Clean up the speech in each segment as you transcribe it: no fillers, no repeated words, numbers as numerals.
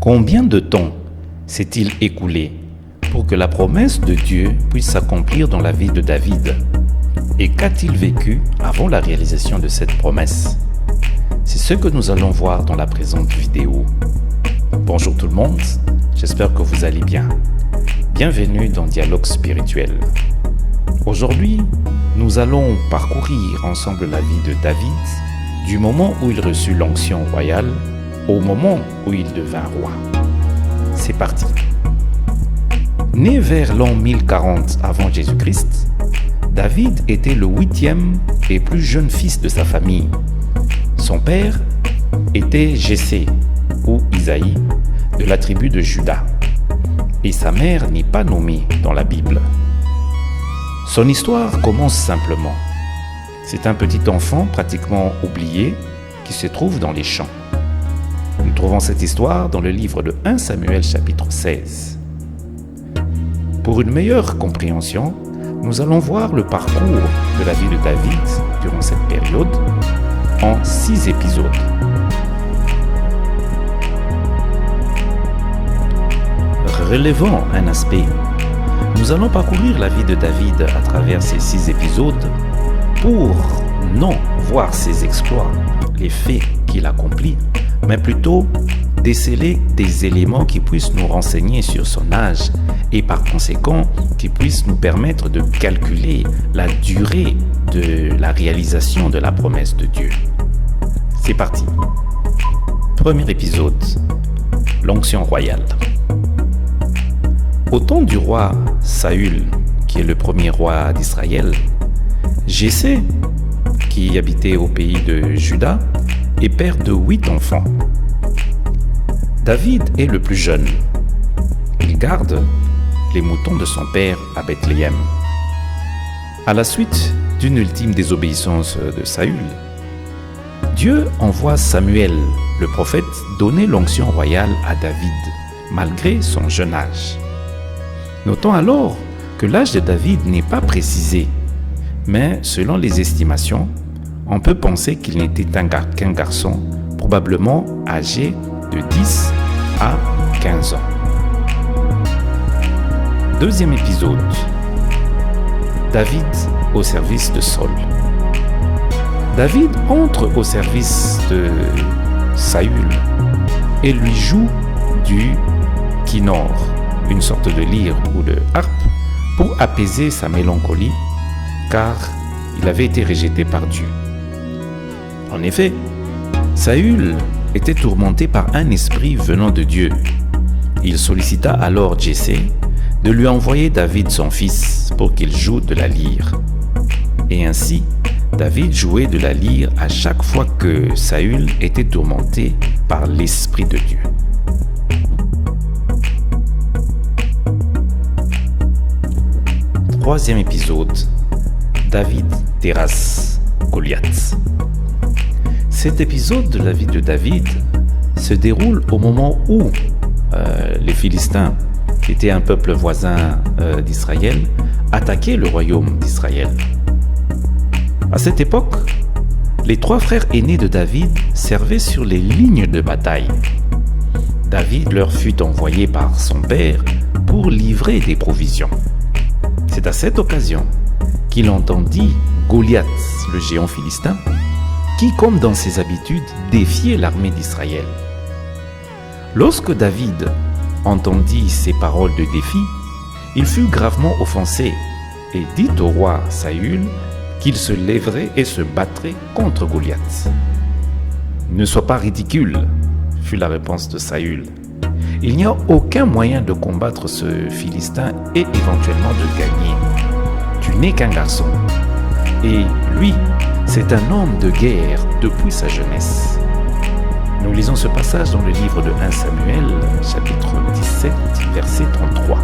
Combien de temps s'est-il écoulé pour que la promesse de Dieu puisse s'accomplir dans la vie de David? Et qu'a-t-il vécu avant la réalisation de cette promesse? C'est ce que nous allons voir dans la présente vidéo. Bonjour tout le monde, j'espère que vous allez bien. Bienvenue dans Dialogue Spirituel. Aujourd'hui, nous allons parcourir ensemble la vie de David, du moment où il reçut l'onction royale au moment où il devint roi. C'est parti. Né vers l'an 1040 avant Jésus-Christ, David était le 8e et plus jeune fils de sa famille. Son père était Jessé ou Isaïe de la tribu de Juda, et sa mère n'est pas nommée dans la Bible. Son histoire commence simplement. C'est un petit enfant pratiquement oublié qui se trouve dans les champs. Nous trouvons cette histoire dans le livre de 1 Samuel chapitre 16. Pour une meilleure compréhension, nous allons voir le parcours de la vie de David durant cette période en 6 épisodes. Relevons un aspect. Nous allons parcourir la vie de David à travers ces 6 épisodes pour non voir ses exploits, les faits qu'il accomplit, mais plutôt déceler des éléments qui puissent nous renseigner sur son âge et par conséquent qui puissent nous permettre de calculer la durée de la réalisation de la promesse de Dieu. C'est parti. Premier épisode, l'onction royale. Au temps du roi Saül, qui est le premier roi d'Israël, Jessé, qui habitait au pays de Juda, est père de 8 enfants. David est le plus jeune. Il garde les moutons de son père à Bethléem. À la suite d'une ultime désobéissance de Saül, Dieu envoie Samuel, le prophète, donner l'onction royale à David, malgré son jeune âge. Notons alors que l'âge de David n'est pas précisé, mais selon les estimations, on peut penser qu'il n'était qu'un garçon, probablement âgé de 10 à 15 ans. Deuxième épisode. David au service de Saül. David entre au service de Saül et lui joue du kinnor, une sorte de lyre ou de harpe, pour apaiser sa mélancolie, car il avait été rejeté par Dieu. En effet, Saül était tourmenté par un esprit venant de Dieu. Il sollicita alors Jessé de lui envoyer David son fils pour qu'il joue de la lyre. Et ainsi, David jouait de la lyre à chaque fois que Saül était tourmenté par l'esprit de Dieu. Troisième épisode, David terrasse Goliath. Cet épisode de la vie de David se déroule au moment où les Philistins, qui étaient un peuple voisin d'Israël, attaquaient le royaume d'Israël. À cette époque, les 3 frères aînés de David servaient sur les lignes de bataille. David leur fut envoyé par son père pour livrer des provisions. C'est à cette occasion qu'il entendit Goliath, le géant philistin, qui, comme dans ses habitudes, défiait l'armée d'Israël. Lorsque David entendit ces paroles de défi, il fut gravement offensé et dit au roi Saül qu'il se lèverait et se battrait contre Goliath. « Ne sois pas ridicule », fut la réponse de Saül. « Il n'y a aucun moyen de combattre ce Philistin et éventuellement de gagner. Tu n'es qu'un garçon. Et lui, c'est un homme de guerre depuis sa jeunesse. » Nous lisons ce passage dans le livre de 1 Samuel, chapitre 17, verset 33.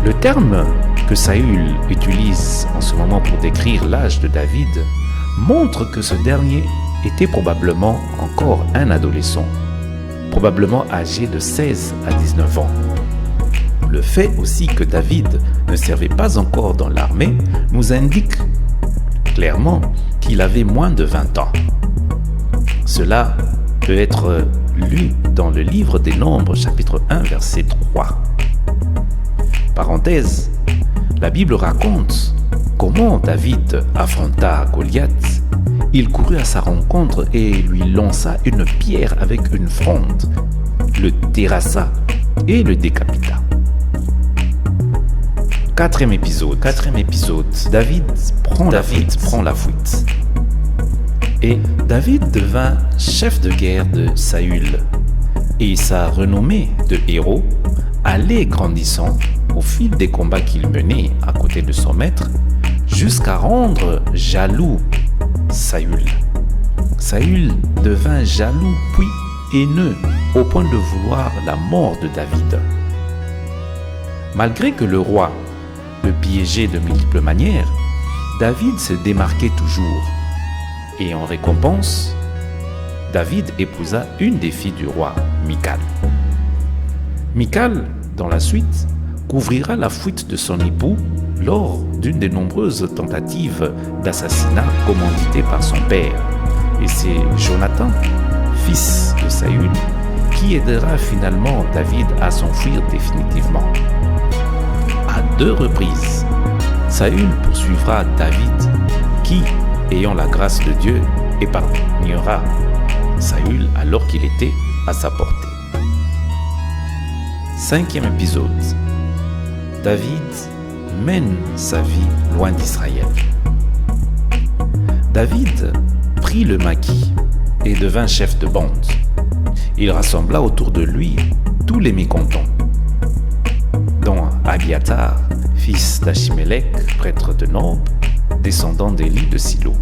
Le terme que Saül utilise en ce moment pour décrire l'âge de David montre que ce dernier était probablement encore un adolescent, probablement âgé de 16 à 19 ans. Le fait aussi que David ne servait pas encore dans l'armée nous indique clairement qu'il avait moins de 20 ans. Cela peut être lu dans dans le livre des Nombres, chapitre 1, verset 3. Parenthèse, la Bible raconte comment David affronta Goliath. Il courut à sa rencontre et lui lança une pierre avec une fronde, le terrassa et le décapita. Quatrième épisode. David prend la fuite. Et David devint chef de guerre de Saül. Et sa renommée de héros allait grandissant au fil des combats qu'il menait à côté de son maître, jusqu'à rendre jaloux Saül. Saül devint jaloux puis haineux au point de vouloir la mort de David. Malgré que le roi le piégeait de multiples manières, David se démarquait toujours. Et en récompense, David épousa une des filles du roi, Michal. Michal, dans la suite, couvrira la fuite de son époux lors d'une des nombreuses tentatives d'assassinat commanditées par son père. Et c'est Jonathan, fils de Saül, qui aidera finalement David à s'enfuir définitivement. À 2 reprises, Saül poursuivra David, qui, ayant la grâce de Dieu, épargnera Saül alors qu'il était à sa portée. 5e épisode. David mène sa vie loin d'Israël. David prit le maquis et devint chef de bande. Il rassembla autour de lui tous les mécontents, dont Abiathar, fils d'Achimélec, prêtre de Nob, descendant d'Élie de Silo.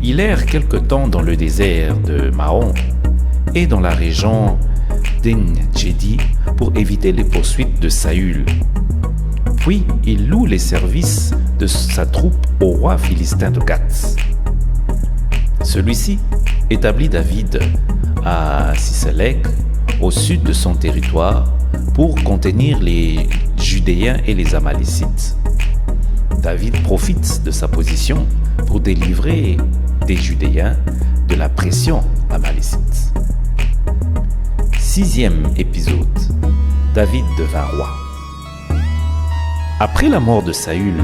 Il erre quelque temps dans le désert de Maon et dans la région d'En-Gedi pour éviter les poursuites de Saül. Puis il loue les services de sa troupe au roi philistin de Gath. Celui-ci établit David à Siselec, au sud de son territoire, pour contenir les Judéens et les Amalécites. David profite de sa position pour délivrer des Judéens de la pression amalécite. 6e épisode. David devint roi. Après la mort de Saül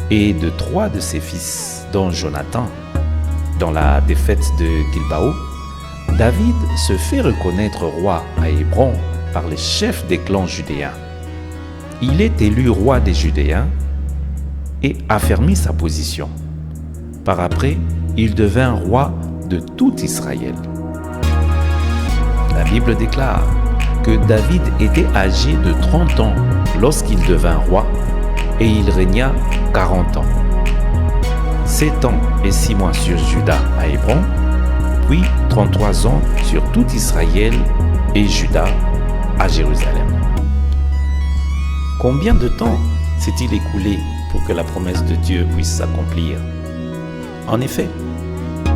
et de 3 de ses fils, dont Jonathan, dans la défaite de Gilbao, David se fait reconnaître roi à Hébron par les chefs des clans judéens. Il est élu roi des Judéens et affermit sa position. Par après, il devint roi de tout Israël. La Bible déclare que David était âgé de 30 ans lorsqu'il devint roi et il régna 40 ans. 7 ans et 6 mois sur Juda à Hébron, puis 33 ans sur tout Israël et Juda à Jérusalem. Combien de temps s'est-il écoulé pour que la promesse de Dieu puisse s'accomplir? En effet,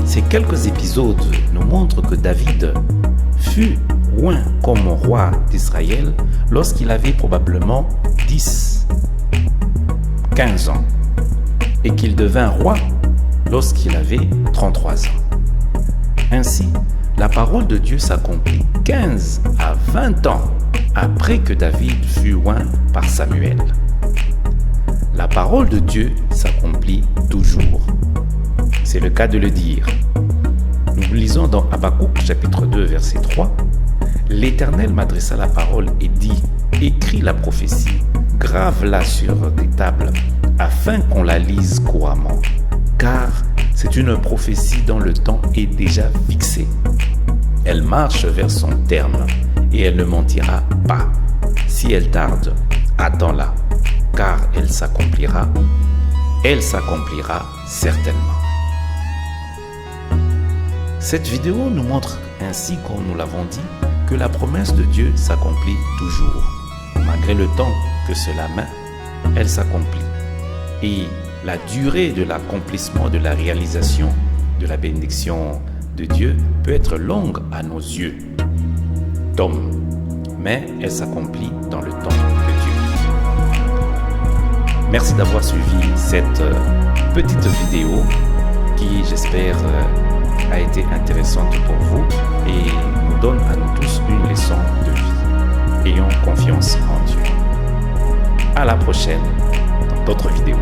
ces quelques épisodes nous montrent que David fut oint comme roi d'Israël lorsqu'il avait probablement 15 ans et qu'il devint roi lorsqu'il avait 33 ans. Ainsi, la parole de Dieu s'accomplit 15 à 20 ans après que David fut oint par Samuel. La parole de Dieu s'accomplit toujours. C'est le cas de le dire. Nous lisons dans Habakkuk chapitre 2 verset 3. L'Éternel m'adressa la parole et dit, écris la prophétie, grave-la sur des tables, afin qu'on la lise couramment. Car c'est une prophétie dont le temps est déjà fixé. Elle marche vers son terme et elle ne mentira pas. Si elle tarde, attends-la, car elle s'accomplira certainement. Cette vidéo nous montre ainsi, comme nous l'avons dit, que la promesse de Dieu s'accomplit toujours. Malgré le temps que cela met, elle s'accomplit. Et la durée de l'accomplissement, de la réalisation de la bénédiction de Dieu peut être longue à nos yeux d'hommes, mais elle s'accomplit dans le temps de Dieu. Merci d'avoir suivi cette petite vidéo qui, j'espère, a été intéressante pour vous et nous donne à nous tous ayons confiance en Dieu. À la prochaine dans d'autres vidéos.